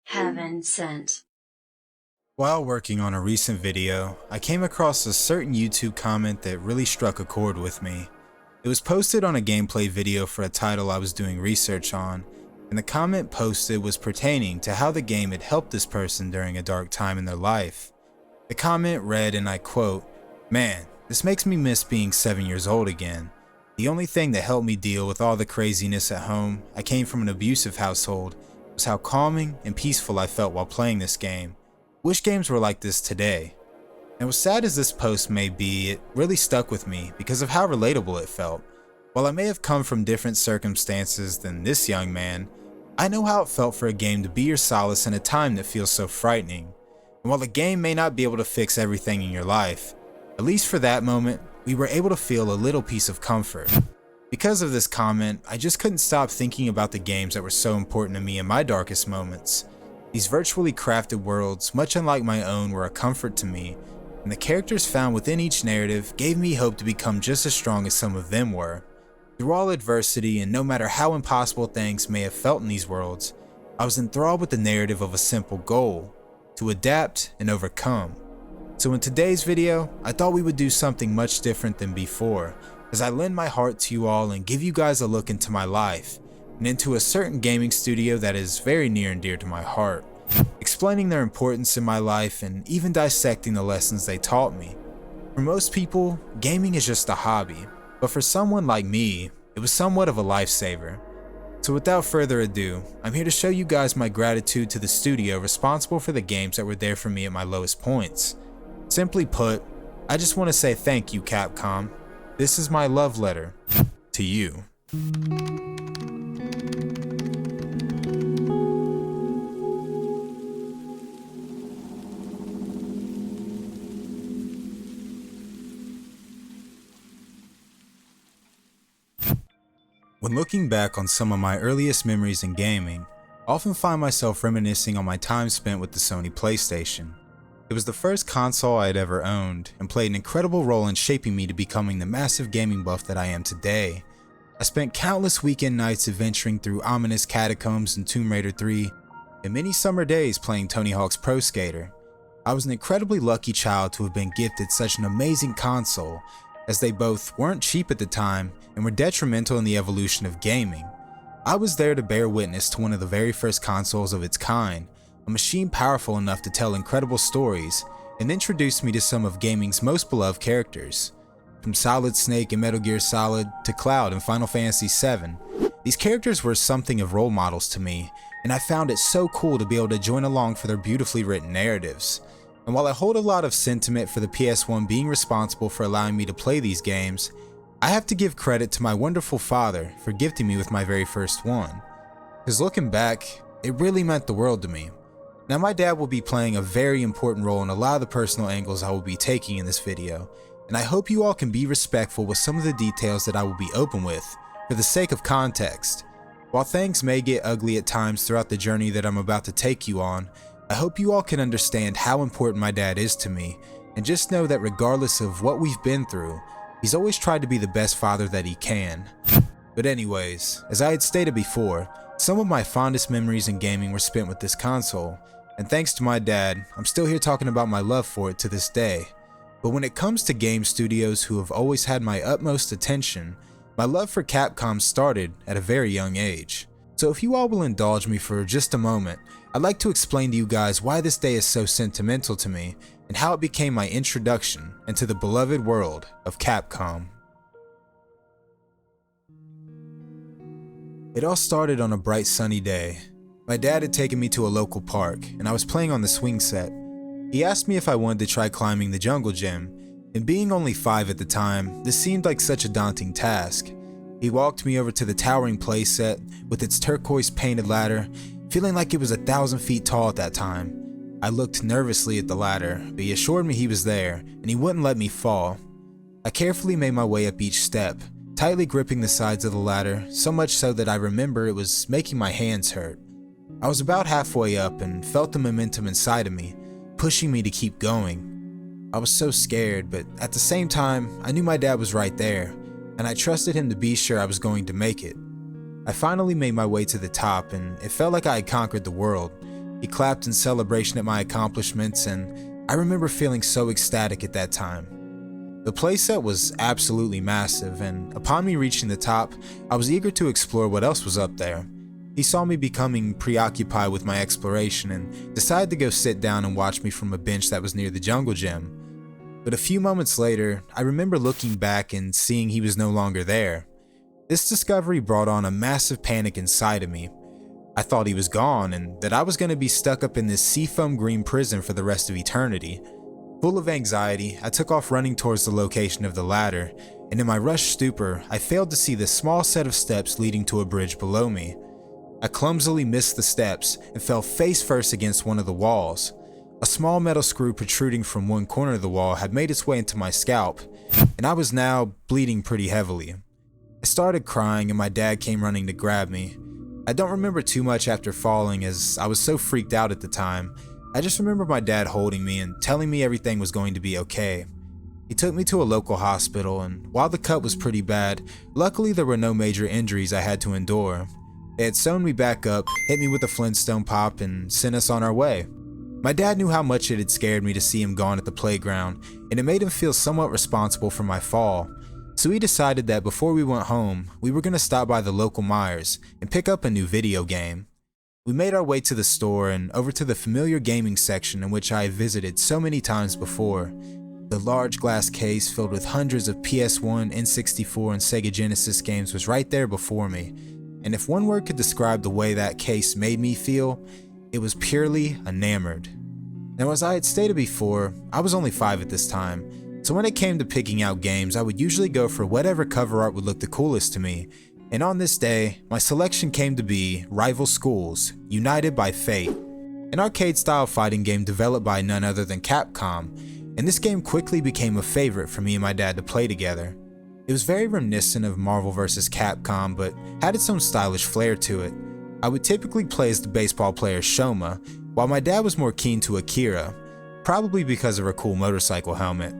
Heaven sent. While working on a recent video, I came across a certain YouTube comment that really struck a chord with me. It was posted on a gameplay video for a title I was doing research on, and the comment posted was pertaining to how the game had helped this person during a dark time in their life. The comment read, and I quote, "Man, this makes me miss being 7 years old again. The only thing that helped me deal with all the craziness at home, I came from an abusive household, was how calming and peaceful I felt while playing this game. Wish games were like this today." And as sad as this post may be, it really stuck with me because of how relatable it felt. While I may have come from different circumstances than this young man, I know how it felt for a game to be your solace in a time that feels so frightening. And while the game may not be able to fix everything in your life, at least for that moment, we were able to feel a little piece of comfort. Because of this comment, I just couldn't stop thinking about the games that were so important to me in my darkest moments. These virtually crafted worlds, much unlike my own, were a comfort to me, and the characters found within each narrative gave me hope to become just as strong as some of them were. Through all adversity, and no matter how impossible things may have felt in these worlds, I was enthralled with the narrative of a simple goal: to adapt and overcome. So in today's video, I thought we would do something much different than before, as I lend my heart to you all and give you guys a look into my life, and into a certain gaming studio that is very near and dear to my heart, explaining their importance in my life and even dissecting the lessons they taught me. For most people, gaming is just a hobby, but for someone like me, it was somewhat of a lifesaver. So without further ado, I'm here to show you guys my gratitude to the studio responsible for the games that were there for me at my lowest points. Simply put, I just want to say thank you, Capcom. This is my love letter to you. When looking back on some of my earliest memories in gaming, I often find myself reminiscing on my time spent with the Sony PlayStation. It was the first console I had ever owned, and played an incredible role in shaping me to becoming the massive gaming buff that I am today. I spent countless weekend nights adventuring through ominous catacombs in Tomb Raider 3, and many summer days playing Tony Hawk's Pro Skater. I was an incredibly lucky child to have been gifted such an amazing console, as they both weren't cheap at the time and were detrimental in the evolution of gaming. I was there to bear witness to one of the very first consoles of its kind, a machine powerful enough to tell incredible stories, and introduced me to some of gaming's most beloved characters. From Solid Snake in Metal Gear Solid to Cloud in Final Fantasy VII, these characters were something of role models to me, and I found it so cool to be able to join along for their beautifully written narratives. And while I hold a lot of sentiment for the PS1 being responsible for allowing me to play these games, I have to give credit to my wonderful father for gifting me with my very first one. Because looking back, it really meant the world to me. Now my dad will be playing a very important role in a lot of the personal angles I will be taking in this video, and I hope you all can be respectful with some of the details that I will be open with, for the sake of context. While things may get ugly at times throughout the journey that I'm about to take you on, I hope you all can understand how important my dad is to me, and just know that regardless of what we've been through, he's always tried to be the best father that he can. But anyways, as I had stated before, some of my fondest memories in gaming were spent with this console, and thanks to my dad, I'm still here talking about my love for it to this day. But when it comes to game studios who have always had my utmost attention, my love for Capcom started at a very young age. So if you all will indulge me for just a moment, I'd like to explain to you guys why this day is so sentimental to me, and how it became my introduction into the beloved world of Capcom. It all started on a bright sunny day. My dad had taken me to a local park, and I was playing on the swing set. He asked me if I wanted to try climbing the jungle gym, and being only 5 at the time, this seemed like such a daunting task. He walked me over to the towering playset with its turquoise painted ladder, feeling like it was 1,000 feet tall at that time. I looked nervously at the ladder, but he assured me he was there, and he wouldn't let me fall. I carefully made my way up each step, tightly gripping the sides of the ladder, so much so that I remember it was making my hands hurt. I was about halfway up and felt the momentum inside of me, pushing me to keep going. I was so scared, but at the same time, I knew my dad was right there, and I trusted him to be sure I was going to make it. I finally made my way to the top, and it felt like I had conquered the world, He clapped in celebration at my accomplishments, and I remember feeling so ecstatic at that time. The playset was absolutely massive, and upon me reaching the top, I was eager to explore what else was up there. He saw me becoming preoccupied with my exploration and decided to go sit down and watch me from a bench that was near the jungle gym. But a few moments later, I remember looking back and seeing he was no longer there. This discovery brought on a massive panic inside of me. I thought he was gone and that I was going to be stuck up in this seafoam green prison for the rest of eternity. Full of anxiety, I took off running towards the location of the ladder, and in my rushed stupor, I failed to see the small set of steps leading to a bridge below me. I clumsily missed the steps and fell face first against one of the walls. A small metal screw protruding from one corner of the wall had made its way into my scalp, and I was now bleeding pretty heavily. I started crying and my dad came running to grab me. I don't remember too much after falling as I was so freaked out at the time. I just remember my dad holding me and telling me everything was going to be okay. He took me to a local hospital, and while the cut was pretty bad, luckily there were no major injuries I had to endure. They had sewn me back up, hit me with a Flintstone pop, and sent us on our way. My dad knew how much it had scared me to see him gone at the playground, and it made him feel somewhat responsible for my fall. So we decided that before we went home, we were going to stop by the local Myers and pick up a new video game. We made our way to the store and over to the familiar gaming section in which I had visited so many times before. The large glass case filled with hundreds of PS1, N64, and Sega Genesis games was right there before me, and if one word could describe the way that case made me feel, it was purely enamored. Now, as I had stated before, I was only 5 at this time, so when it came to picking out games, I would usually go for whatever cover art would look the coolest to me, and on this day, my selection came to be Rival Schools, United by Fate, an arcade-style fighting game developed by none other than Capcom, and this game quickly became a favorite for me and my dad to play together. It was very reminiscent of Marvel vs. Capcom, but had its own stylish flair to it. I would typically play as the baseball player Shoma, while my dad was more keen to Akira, probably because of her cool motorcycle helmet.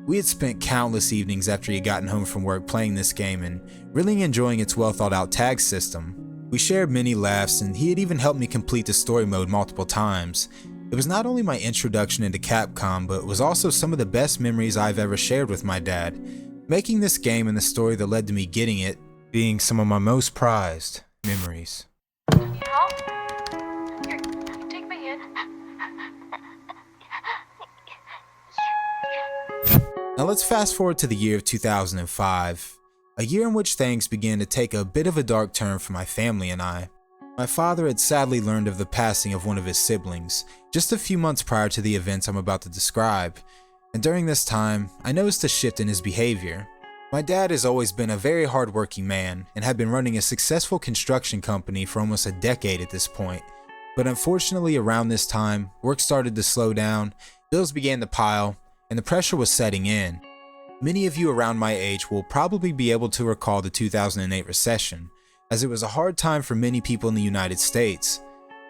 We had spent countless evenings after he had gotten home from work playing this game and really enjoying its well thought out tag system. We shared many laughs, and he had even helped me complete the story mode multiple times. It was not only my introduction into Capcom, but was also some of the best memories I've ever shared with my dad, making this game and the story that led to me getting it being some of my most prized memories. Here, take my hand. Now let's fast forward to the year of 2005, a year in which things began to take a bit of a dark turn for my family and I. My father had sadly learned of the passing of one of his siblings, just a few months prior to the events I'm about to describe, and during this time, I noticed a shift in his behavior. My dad has always been a very hardworking man and had been running a successful construction company for almost a decade at this point. But unfortunately around this time, work started to slow down, bills began to pile, and the pressure was setting in. Many of you around my age will probably be able to recall the 2008 recession, as it was a hard time for many people in the United States.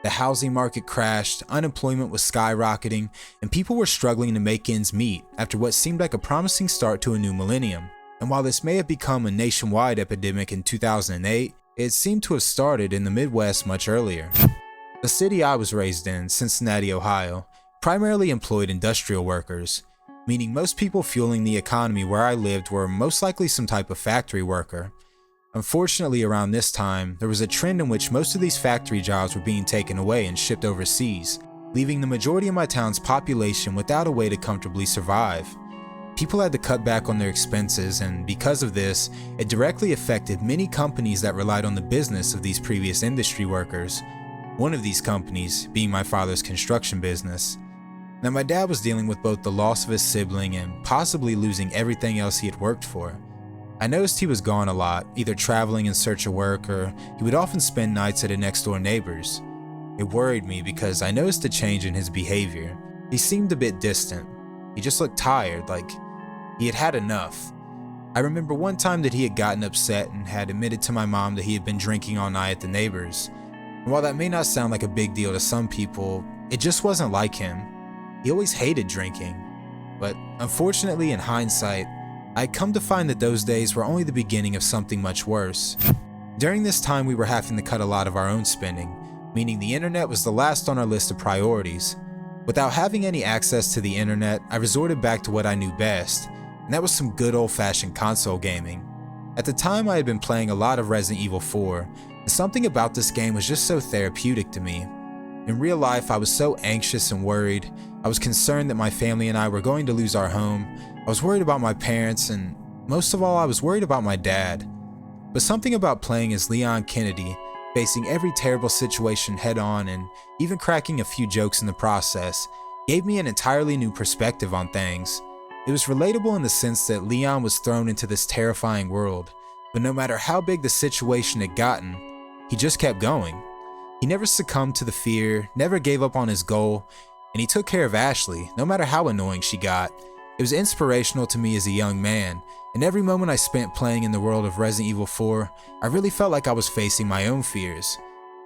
The housing market crashed, unemployment was skyrocketing, and people were struggling to make ends meet after what seemed like a promising start to a new millennium. And while this may have become a nationwide epidemic in 2008, it seemed to have started in the Midwest much earlier. The city I was raised in, Cincinnati, Ohio, primarily employed industrial workers, meaning most people fueling the economy where I lived were most likely some type of factory worker. Unfortunately, around this time, there was a trend in which most of these factory jobs were being taken away and shipped overseas, leaving the majority of my town's population without a way to comfortably survive. People had to cut back on their expenses, and because of this, it directly affected many companies that relied on the business of these previous industry workers. One of these companies being my father's construction business. Now, my dad was dealing with both the loss of his sibling and possibly losing everything else he had worked for. I noticed he was gone a lot, either traveling in search of work or he would often spend nights at a next door neighbor's. It worried me because I noticed a change in his behavior. He seemed a bit distant. He just looked tired, like he had had enough. I remember one time that he had gotten upset and had admitted to my mom that he had been drinking all night at the neighbor's. And while that may not sound like a big deal to some people, it just wasn't like him. He always hated drinking. But unfortunately, in hindsight, I had come to find that those days were only the beginning of something much worse. During this time, we were having to cut a lot of our own spending, meaning the internet was the last on our list of priorities. Without having any access to the internet, I resorted back to what I knew best, and that was some good old-fashioned console gaming. At the time, I had been playing a lot of Resident Evil 4, and something about this game was just so therapeutic to me. In real life, I was so anxious and worried. I was concerned that my family and I were going to lose our home. I was worried about my parents, and most of all, I was worried about my dad. But something about playing as Leon Kennedy, facing every terrible situation head-on and even cracking a few jokes in the process, gave me an entirely new perspective on things. It was relatable in the sense that Leon was thrown into this terrifying world, but no matter how big the situation had gotten, he just kept going. He never succumbed to the fear, never gave up on his goal, and he took care of Ashley, no matter how annoying she got. It was inspirational to me as a young man, and every moment I spent playing in the world of Resident Evil 4, I really felt like I was facing my own fears.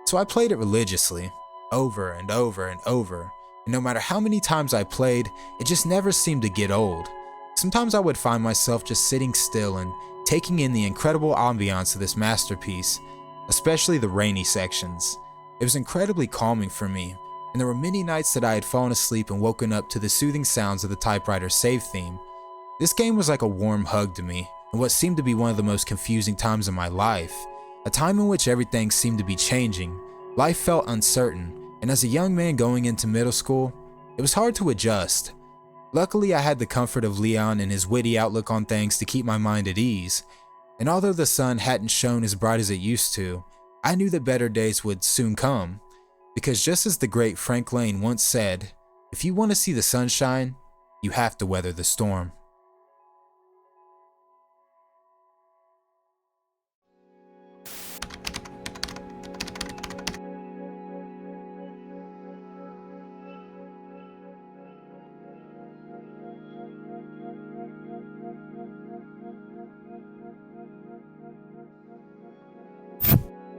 So I played it religiously, over and over and over, and no matter how many times I played, it just never seemed to get old. Sometimes I would find myself just sitting still and taking in the incredible ambiance of this masterpiece, especially the rainy sections. It was incredibly calming for me, and there were many nights that I had fallen asleep and woken up to the soothing sounds of the typewriter save theme. This game was like a warm hug to me, in what seemed to be one of the most confusing times in my life, a time in which everything seemed to be changing. Life felt uncertain, and as a young man going into middle school, it was hard to adjust. Luckily, I had the comfort of Leon and his witty outlook on things to keep my mind at ease, and although the sun hadn't shone as bright as it used to, I knew that better days would soon come, because just as the great Frank Lane once said, if you want to see the sunshine, you have to weather the storm.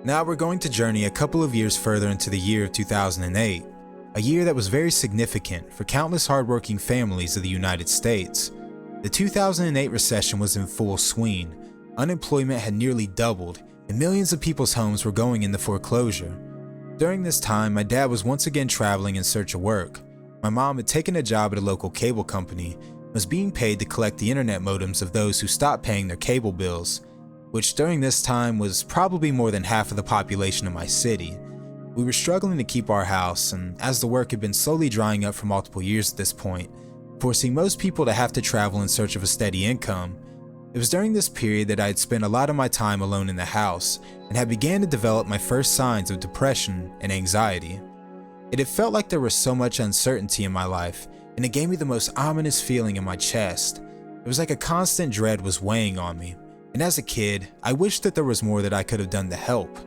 Now we're going to journey a couple of years further into the year of 2008, a year that was very significant for countless hardworking families of the United States. The 2008 recession was in full swing, unemployment had nearly doubled, and millions of people's homes were going into foreclosure. During this time, my dad was once again traveling in search of work. My mom had taken a job at a local cable company and was being paid to collect the internet modems of those who stopped paying their cable bills, which during this time was probably more than half of the population of my city. We were struggling to keep our house, and as the work had been slowly drying up for multiple years at this point, forcing most people to have to travel in search of a steady income, it was during this period that I had spent a lot of my time alone in the house and had began to develop my first signs of depression and anxiety. It had felt like there was so much uncertainty in my life, and it gave me the most ominous feeling in my chest. It was like a constant dread was weighing on me. And as a kid, I wished that there was more that I could have done to help.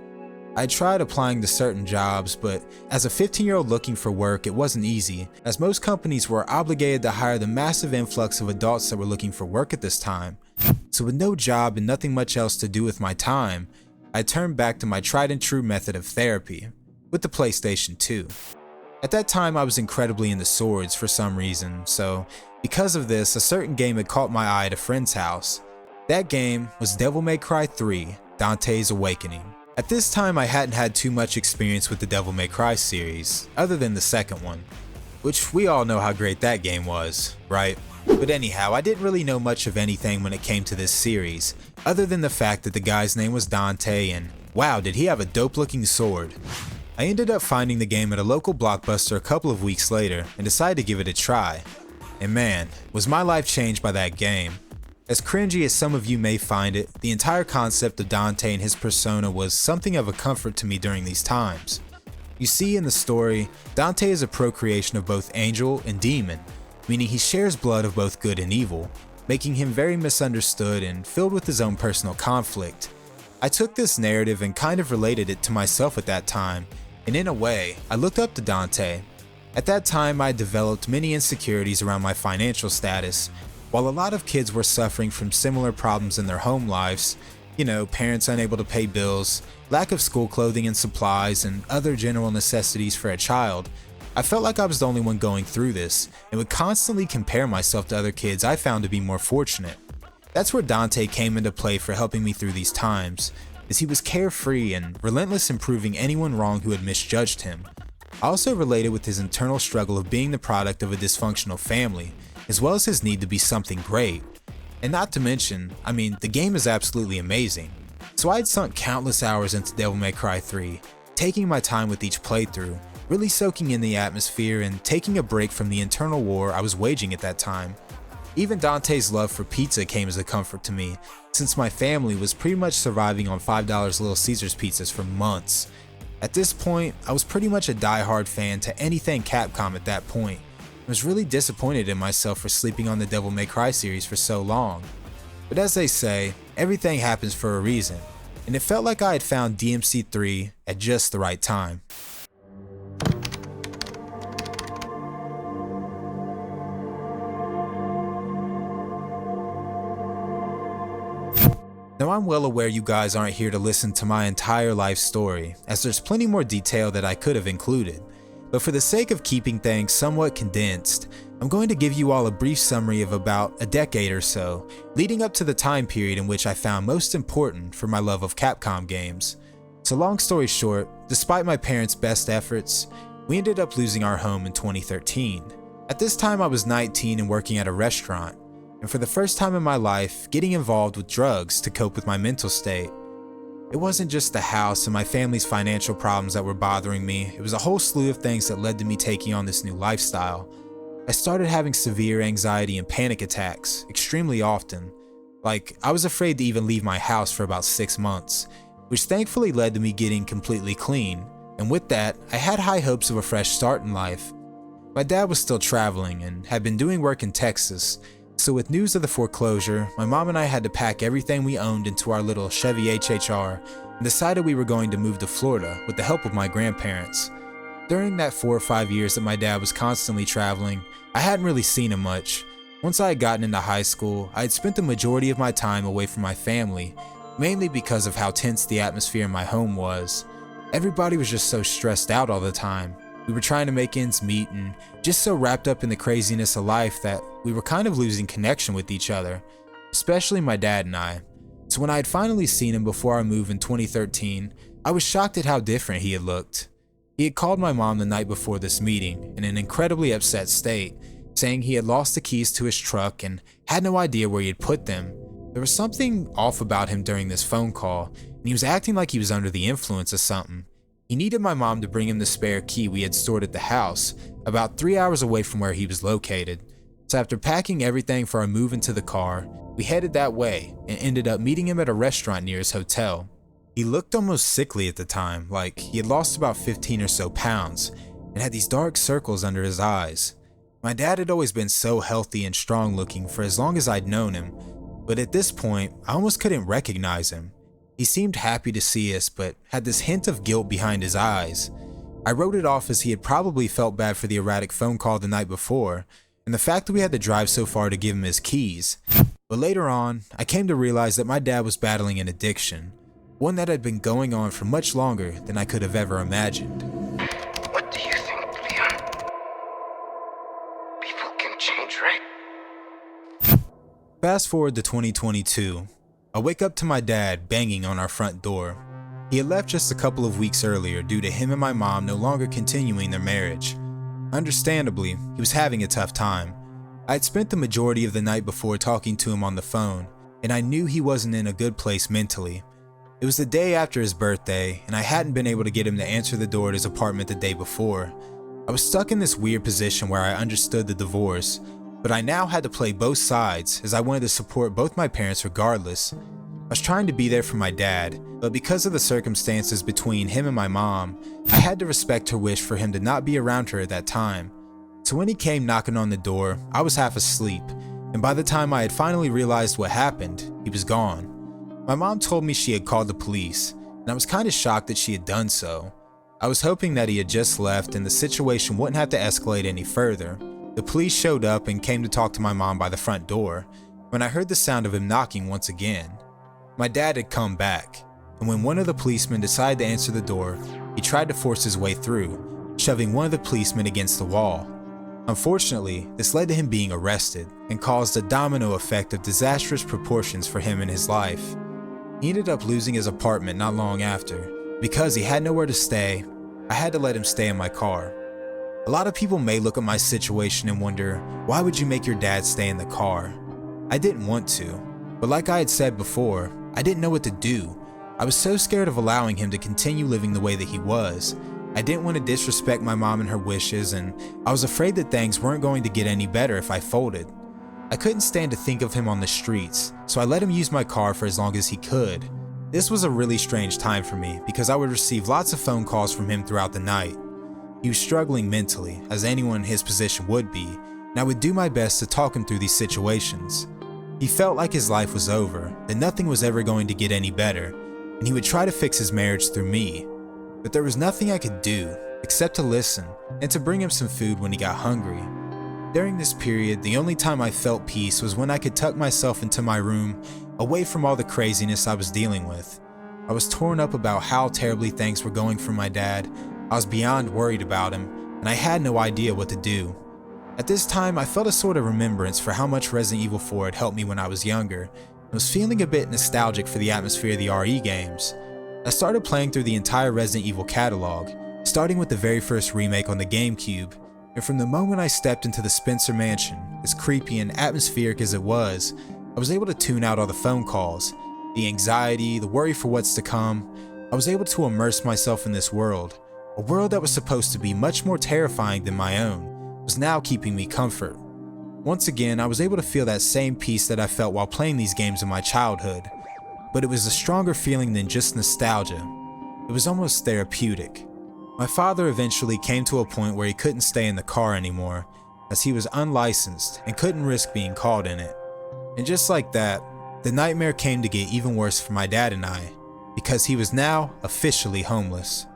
I tried applying to certain jobs, but as a 15-year-old looking for work, it wasn't easy, as most companies were obligated to hire the massive influx of adults that were looking for work at this time. So with no job and nothing much else to do with my time, I turned back to my tried and true method of therapy, with the PlayStation 2. At that time, I was incredibly into swords for some reason, so because of this, a certain game had caught my eye at a friend's house. That game was Devil May Cry 3, Dante's Awakening. At this time, I hadn't had too much experience with the Devil May Cry series, other than the second one, which we all know how great that game was, right? But anyhow, I didn't really know much of anything when it came to this series, other than the fact that the guy's name was Dante and wow, did he have a dope looking sword. I ended up finding the game at a local Blockbuster a couple of weeks later and decided to give it a try. And man, was my life changed by that game. As cringy as some of you may find it, the entire concept of Dante and his persona was something of a comfort to me during these times. You see, in the story, Dante is a procreation of both angel and demon, meaning he shares blood of both good and evil, making him very misunderstood and filled with his own personal conflict. I took this narrative and kind of related it to myself at that time, and in a way, I looked up to Dante. At that time, I had developed many insecurities around my financial status. While a lot of kids were suffering from similar problems in their home lives, parents unable to pay bills, lack of school clothing and supplies, and other general necessities for a child, I felt like I was the only one going through this, and would constantly compare myself to other kids I found to be more fortunate. That's where Dante came into play for helping me through these times. as he was carefree and relentless in proving anyone wrong who had misjudged him. I also related with his internal struggle of being the product of a dysfunctional family, as well as his need to be something great. And not to mention, the game is absolutely amazing. So I had sunk countless hours into Devil May Cry 3, taking my time with each playthrough, really soaking in the atmosphere and taking a break from the internal war I was waging at that time. Even Dante's love for pizza came as a comfort to me, since my family was pretty much surviving on $5 Little Caesars pizzas for months. At this point, I was pretty much a die-hard fan to anything Capcom at that point. I was really disappointed in myself for sleeping on the Devil May Cry series for so long. But as they say, everything happens for a reason, and it felt like I had found DMC3 at just the right time. Now I'm well aware you guys aren't here to listen to my entire life story, as there's plenty more detail that I could have included. But for the sake of keeping things somewhat condensed, I'm going to give you all a brief summary of about a decade or so, leading up to the time period in which I found most important for my love of Capcom games. So long story short, despite my parents' best efforts, we ended up losing our home in 2013. At this time I was 19 and working at a restaurant, and for the first time in my life, getting involved with drugs to cope with my mental state. It wasn't just the house and my family's financial problems that were bothering me, it was a whole slew of things that led to me taking on this new lifestyle. I started having severe anxiety and panic attacks, extremely often. I was afraid to even leave my house for about 6 months, which thankfully led to me getting completely clean, and with that, I had high hopes of a fresh start in life. My dad was still traveling and had been doing work in Texas, so with news of the foreclosure, my mom and I had to pack everything we owned into our little Chevy HHR and decided we were going to move to Florida with the help of my grandparents. During that 4 or 5 years that my dad was constantly traveling, I hadn't really seen him much. Once I had gotten into high school, I had spent the majority of my time away from my family, mainly because of how tense the atmosphere in my home was. Everybody was just so stressed out all the time. We were trying to make ends meet and just so wrapped up in the craziness of life that we were kind of losing connection with each other, especially my dad and I. So when I had finally seen him before our move in 2013, I was shocked at how different he had looked. He had called my mom the night before this meeting in an incredibly upset state, saying he had lost the keys to his truck and had no idea where he had put them. There was something off about him during this phone call, and he was acting like he was under the influence of something. He needed my mom to bring him the spare key we had stored at the house, about 3 hours away from where he was located. So after packing everything for our move into the car, we headed that way and ended up meeting him at a restaurant near his hotel. He looked almost sickly at the time, like he had lost about 15 or so pounds, and had these dark circles under his eyes. My dad had always been so healthy and strong looking for as long as I'd known him, but at this point, I almost couldn't recognize him. He seemed happy to see us, but had this hint of guilt behind his eyes. I wrote it off as he had probably felt bad for the erratic phone call the night before, and the fact that we had to drive so far to give him his keys. But later on, I came to realize that my dad was battling an addiction, one that had been going on for much longer than I could have ever imagined. What do you think, Leon? People can change, right? Fast forward to 2022. I wake up to my dad banging on our front door. He had left just a couple of weeks earlier due to him and my mom no longer continuing their marriage. Understandably, he was having a tough time. I had spent the majority of the night before talking to him on the phone, and I knew he wasn't in a good place mentally. It was the day after his birthday, and I hadn't been able to get him to answer the door at his apartment the day before. I was stuck in this weird position where I understood the divorce, but I now had to play both sides as I wanted to support both my parents regardless. I was trying to be there for my dad, but because of the circumstances between him and my mom, I had to respect her wish for him to not be around her at that time. So when he came knocking on the door, I was half asleep, and by the time I had finally realized what happened, he was gone. My mom told me she had called the police, and I was kind of shocked that she had done so. I was hoping that he had just left and the situation wouldn't have to escalate any further. The police showed up and came to talk to my mom by the front door, when I heard the sound of him knocking once again. My dad had come back, and when one of the policemen decided to answer the door, he tried to force his way through, shoving one of the policemen against the wall. Unfortunately, this led to him being arrested and caused a domino effect of disastrous proportions for him and his life. He ended up losing his apartment not long after. Because he had nowhere to stay, I had to let him stay in my car. A lot of people may look at my situation and wonder, why would you make your dad stay in the car? I didn't want to, but like I had said before, I didn't know what to do. I was so scared of allowing him to continue living the way that he was. I didn't want to disrespect my mom and her wishes, and I was afraid that things weren't going to get any better if I folded. I couldn't stand to think of him on the streets, so I let him use my car for as long as he could. This was a really strange time for me because I would receive lots of phone calls from him throughout the night. He was struggling mentally, as anyone in his position would be, and I would do my best to talk him through these situations. He felt like his life was over, that nothing was ever going to get any better, and he would try to fix his marriage through me. But there was nothing I could do except to listen and to bring him some food when he got hungry. During this period, the only time I felt peace was when I could tuck myself into my room, away from all the craziness I was dealing with. I was torn up about how terribly things were going for my dad. I was beyond worried about him, and I had no idea what to do. At this time, I felt a sort of remembrance for how much Resident Evil 4 had helped me when I was younger. I was feeling a bit nostalgic for the atmosphere of the RE games. I started playing through the entire Resident Evil catalog, starting with the very first remake on the GameCube. And from the moment I stepped into the Spencer mansion, as creepy and atmospheric as it was, I was able to tune out all the phone calls, the anxiety, the worry for what's to come. I was able to immerse myself in this world. A world that was supposed to be much more terrifying than my own was now keeping me comfort. Once again, I was able to feel that same peace that I felt while playing these games in my childhood. But it was a stronger feeling than just nostalgia. It was almost therapeutic. My father eventually came to a point where he couldn't stay in the car anymore, as he was unlicensed and couldn't risk being caught in it. And just like that, the nightmare came to get even worse for my dad and I, because he was now officially homeless.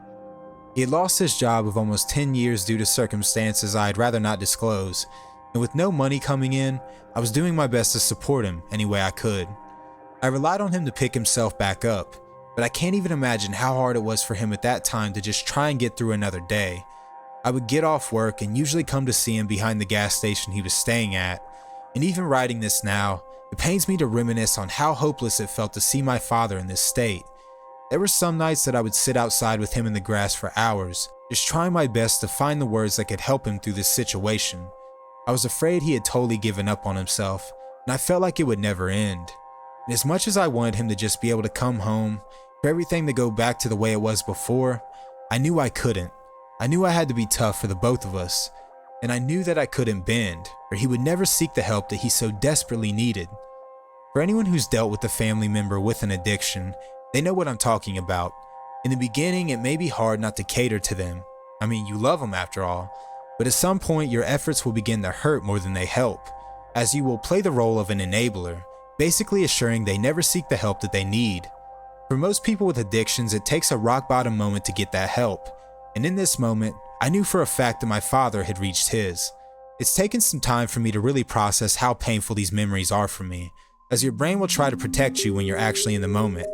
He had lost his job of almost 10 years due to circumstances I'd rather not disclose, and with no money coming in, I was doing my best to support him any way I could. I relied on him to pick himself back up, but I can't even imagine how hard it was for him at that time to just try and get through another day. I would get off work and usually come to see him behind the gas station he was staying at, and even writing this now, it pains me to reminisce on how hopeless it felt to see my father in this state. There were some nights that I would sit outside with him in the grass for hours, just trying my best to find the words that could help him through this situation. I was afraid he had totally given up on himself, and I felt like it would never end. And as much as I wanted him to just be able to come home, for everything to go back to the way it was before, I knew I couldn't. I knew I had to be tough for the both of us, and I knew that I couldn't bend, or he would never seek the help that he so desperately needed. For anyone who's dealt with a family member with an addiction, they know what I'm talking about. In the beginning, it may be hard not to cater to them. I mean, you love them after all, but at some point your efforts will begin to hurt more than they help, as you will play the role of an enabler, basically assuring they never seek the help that they need. For most people with addictions, it takes a rock bottom moment to get that help, and in this moment, I knew for a fact that my father had reached his. It's taken some time for me to really process how painful these memories are for me, as your brain will try to protect you when you're actually in the moment.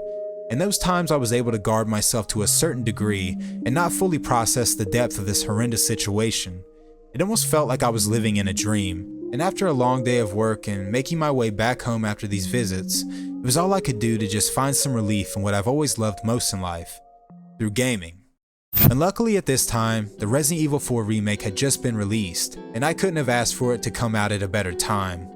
In those times I was able to guard myself to a certain degree and not fully process the depth of this horrendous situation. It almost felt like I was living in a dream, and after a long day of work and making my way back home after these visits, it was all I could do to just find some relief in what I've always loved most in life, through gaming. And luckily at this time, the Resident Evil 4 remake had just been released, and I couldn't have asked for it to come out at a better time.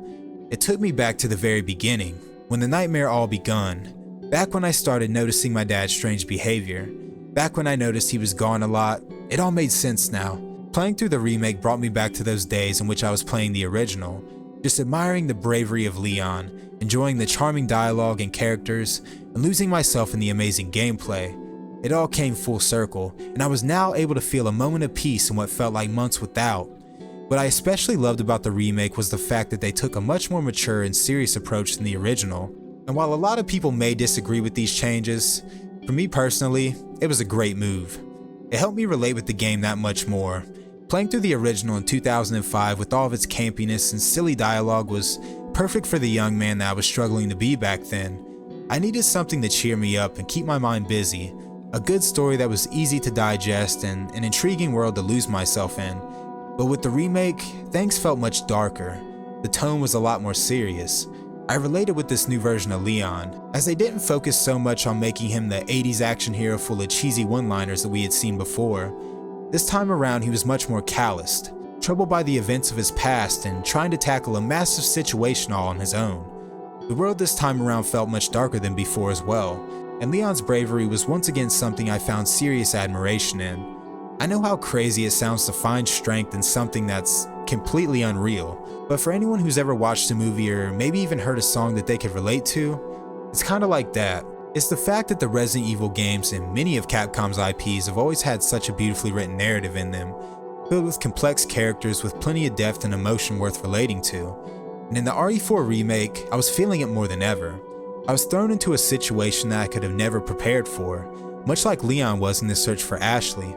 It took me back to the very beginning, when the nightmare all begun. Back when I started noticing my dad's strange behavior. Back when I noticed he was gone a lot. It all made sense now. Playing through the remake brought me back to those days in which I was playing the original, just admiring the bravery of Leon, enjoying the charming dialogue and characters, and losing myself in the amazing gameplay. It all came full circle, and I was now able to feel a moment of peace in what felt like months without. What I especially loved about the remake was the fact that they took a much more mature and serious approach than the original. And while a lot of people may disagree with these changes, for me personally, it was a great move. It helped me relate with the game that much more. Playing through the original in 2005 with all of its campiness and silly dialogue was perfect for the young man that I was struggling to be back then. I needed something to cheer me up and keep my mind busy, a good story that was easy to digest and an intriguing world to lose myself in. But with the remake, things felt much darker. The tone was a lot more serious. I related with this new version of Leon, as they didn't focus so much on making him the 80s action hero full of cheesy one-liners that we had seen before. This time around he was much more calloused, troubled by the events of his past and trying to tackle a massive situation all on his own. The world this time around felt much darker than before as well, and Leon's bravery was once again something I found serious admiration in. I know how crazy it sounds to find strength in something that's completely unreal, but for anyone who's ever watched a movie or maybe even heard a song that they could relate to, it's kinda like that. It's the fact that the Resident Evil games and many of Capcom's IPs have always had such a beautifully written narrative in them, filled with complex characters with plenty of depth and emotion worth relating to. And in the RE4 remake, I was feeling it more than ever. I was thrown into a situation that I could have never prepared for, much like Leon was in the search for Ashley.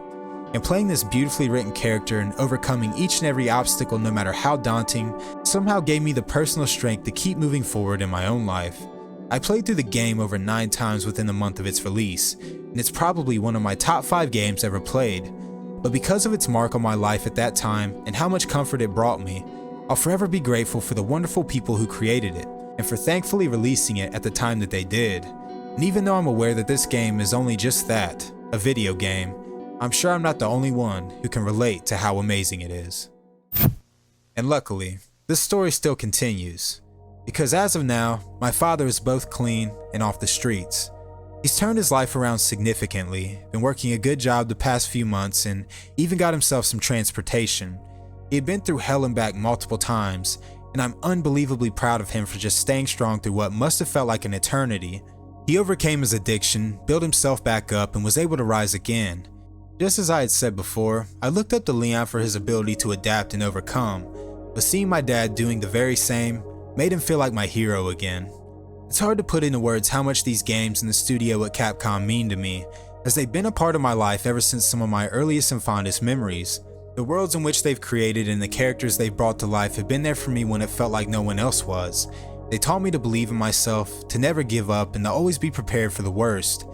And playing this beautifully written character and overcoming each and every obstacle, no matter how daunting, somehow gave me the personal strength to keep moving forward in my own life. I played through the game over 9 times within the month of its release, and it's probably one of my top 5 games ever played. But because of its mark on my life at that time and how much comfort it brought me, I'll forever be grateful for the wonderful people who created it, and for thankfully releasing it at the time that they did. And even though I'm aware that this game is only just that, a video game, I'm sure I'm not the only one who can relate to how amazing it is. And luckily, this story still continues, because as of now, my father is both clean and off the streets. He's turned his life around significantly, been working a good job the past few months, and even got himself some transportation. He had been through hell and back multiple times, and I'm unbelievably proud of him for just staying strong through what must have felt like an eternity. He overcame his addiction, built himself back up, and was able to rise again. Just as I had said before, I looked up to Leon for his ability to adapt and overcome, but seeing my dad doing the very same made him feel like my hero again. It's hard to put into words how much these games and the studio at Capcom mean to me, as they've been a part of my life ever since some of my earliest and fondest memories. The worlds in which they've created and the characters they've brought to life have been there for me when it felt like no one else was. They taught me to believe in myself, to never give up, and to always be prepared for the worst.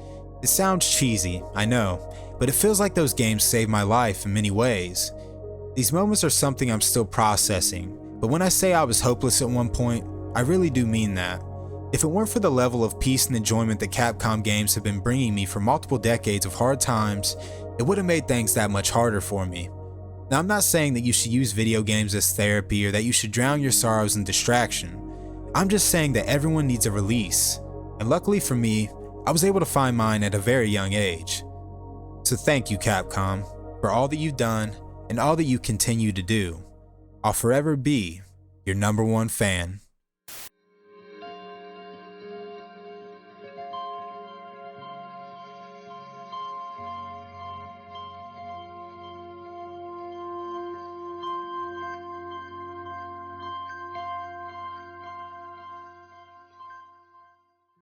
It sounds cheesy, I know, but it feels like those games saved my life in many ways. These moments are something I'm still processing, but when I say I was hopeless at one point, I really do mean that. If it weren't for the level of peace and enjoyment that Capcom games have been bringing me for multiple decades of hard times, it would have made things that much harder for me. Now, I'm not saying that you should use video games as therapy or that you should drown your sorrows in distraction. I'm just saying that everyone needs a release, and luckily for me, I was able to find mine at a very young age. So thank you, Capcom, for all that you've done and all that you continue to do. I'll forever be your #1 fan.